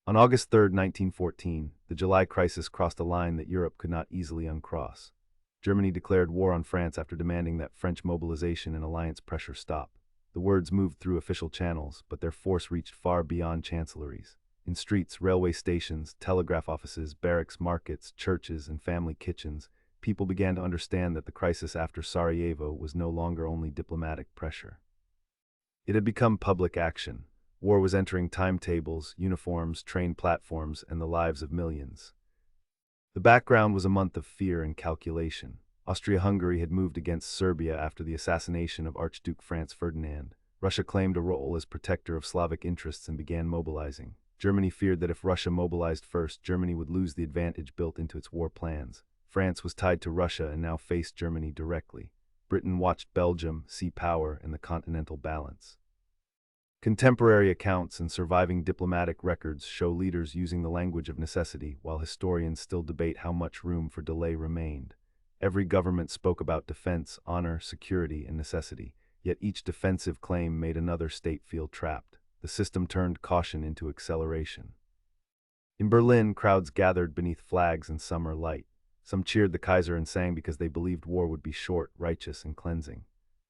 On August 3, 1914, the July crisis crossed a line that Europe could not easily uncross. Germany declared war on France after demanding that French mobilization and alliance pressure stop. The words moved through official channels, but their force reached far beyond chancelleries. In streets, railway stations, telegraph offices, barracks, markets, churches, and family kitchens, people began to understand that the crisis after Sarajevo was no longer only diplomatic pressure. It had become public action. War was entering timetables, uniforms, train platforms, and the lives of millions. The background was a month of fear and calculation. Austria-Hungary had moved against Serbia after the assassination of Archduke Franz Ferdinand. Russia claimed a role as protector of Slavic interests and began mobilizing. Germany feared that if Russia mobilized first, Germany would lose the advantage built into its war plans. France was tied to Russia and now faced Germany directly. Britain watched Belgium, sea power, and the continental balance. Contemporary accounts and surviving diplomatic records show leaders using the language of necessity, while historians still debate how much room for delay remained. Every government spoke about defense, honor, security, and necessity, yet each defensive claim made another state feel trapped. The system turned caution into acceleration. In Berlin, crowds gathered beneath flags in summer light. Some cheered the Kaiser and sang because they believed war would be short, righteous, and cleansing.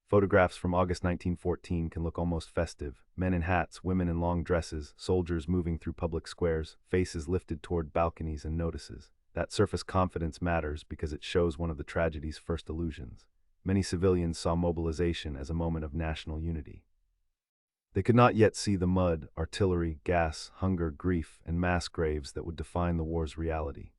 Photographs from August 1914 can look almost festive. Men in hats, women in long dresses, soldiers moving through public squares, faces lifted toward balconies and notices. That surface confidence matters because it shows one of the tragedy's first illusions. Many civilians saw mobilization as a moment of national unity. They could not yet see the mud, artillery, gas, hunger, grief, and mass graves that would define the war's reality.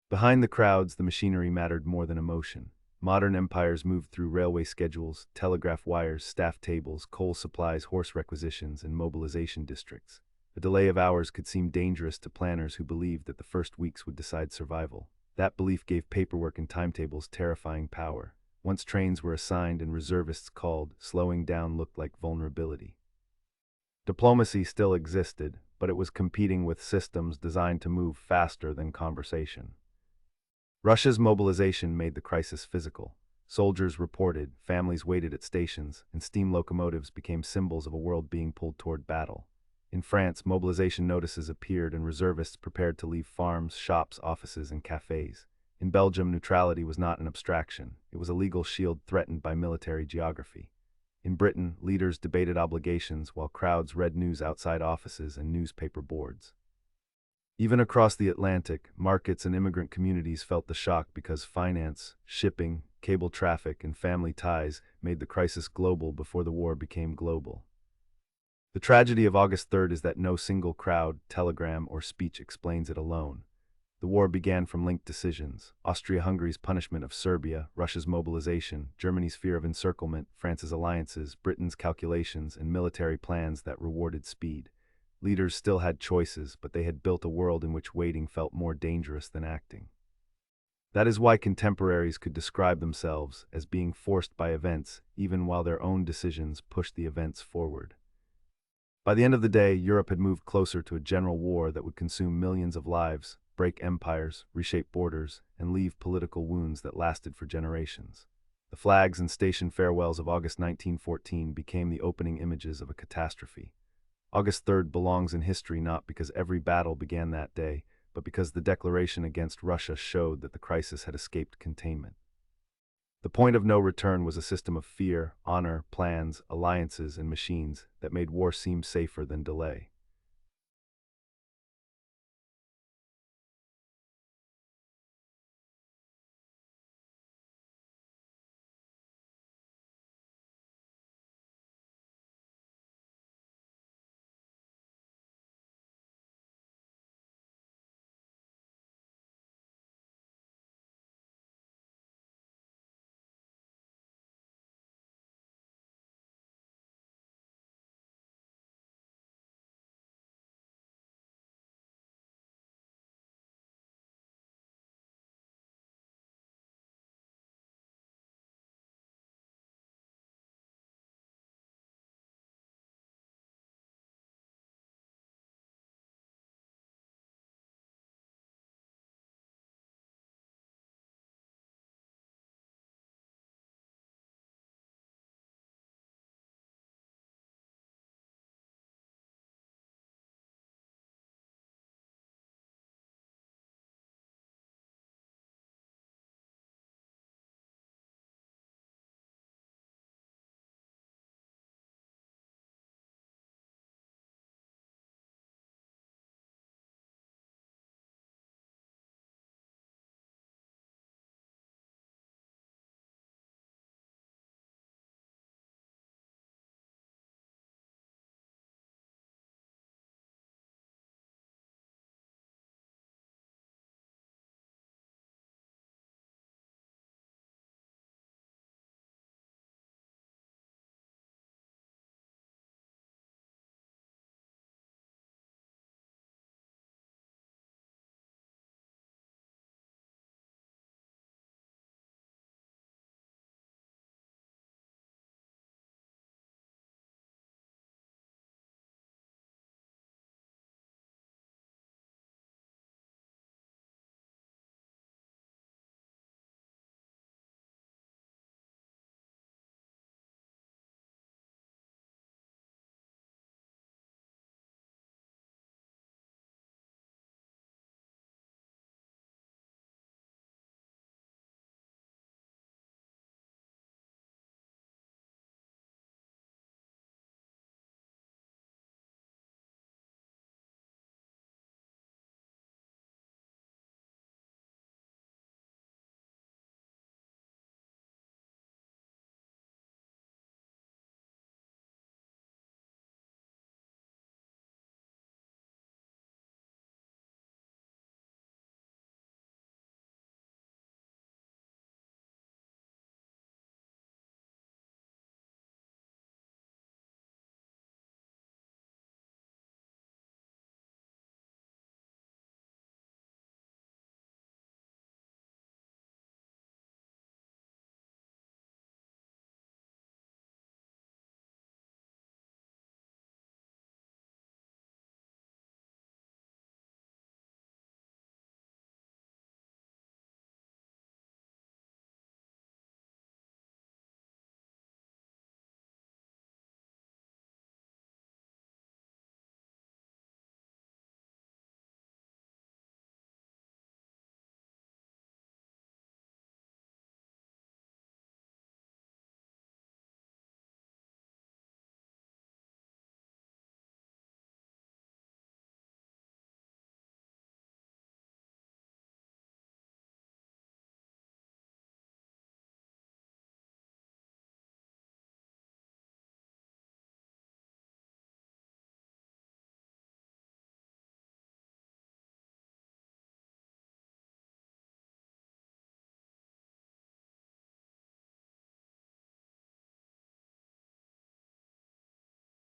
Behind the crowds, the machinery mattered more than emotion. Modern empires moved through railway schedules, telegraph wires, staff tables, coal supplies, horse requisitions, and mobilization districts. A delay of hours could seem dangerous to planners who believed that the first weeks would decide survival. That belief gave paperwork and timetables terrifying power. Once trains were assigned and reservists called, slowing down looked like vulnerability. Diplomacy still existed, but it was competing with systems designed to move faster than conversation. Russia's mobilization made the crisis physical. Soldiers reported, families waited at stations, and steam locomotives became symbols of a world being pulled toward battle. In France, mobilization notices appeared and reservists prepared to leave farms, shops, offices, and cafes. In Belgium, neutrality was not an abstraction. It was a legal shield threatened by military geography. In Britain, leaders debated obligations while crowds read news outside offices and newspaper boards. Even across the Atlantic, markets and immigrant communities felt the shock because finance, shipping, cable traffic, and family ties made the crisis global before the war became global. The tragedy of August 3rd is that no single crowd, telegram, or speech explains it alone. The war began from linked decisions: Austria-Hungary's punishment of Serbia, Russia's mobilization, Germany's fear of encirclement, France's alliances, Britain's calculations, and military plans that rewarded speed. Leaders still had choices, but they had built a world in which waiting felt more dangerous than acting. That is why contemporaries could describe themselves as being forced by events, even while their own decisions pushed the events forward. By the end of the day, Europe had moved closer to a general war that would consume millions of lives, break empires, reshape borders, and leave political wounds that lasted for generations. The flags and station farewells of August 1914 became the opening images of a catastrophe. August 3rd belongs in history not because every battle began that day, but because the declaration against Russia showed that the crisis had escaped containment. The point of no return was a system of fear, honor, plans, alliances, and machines that made war seem safer than delay.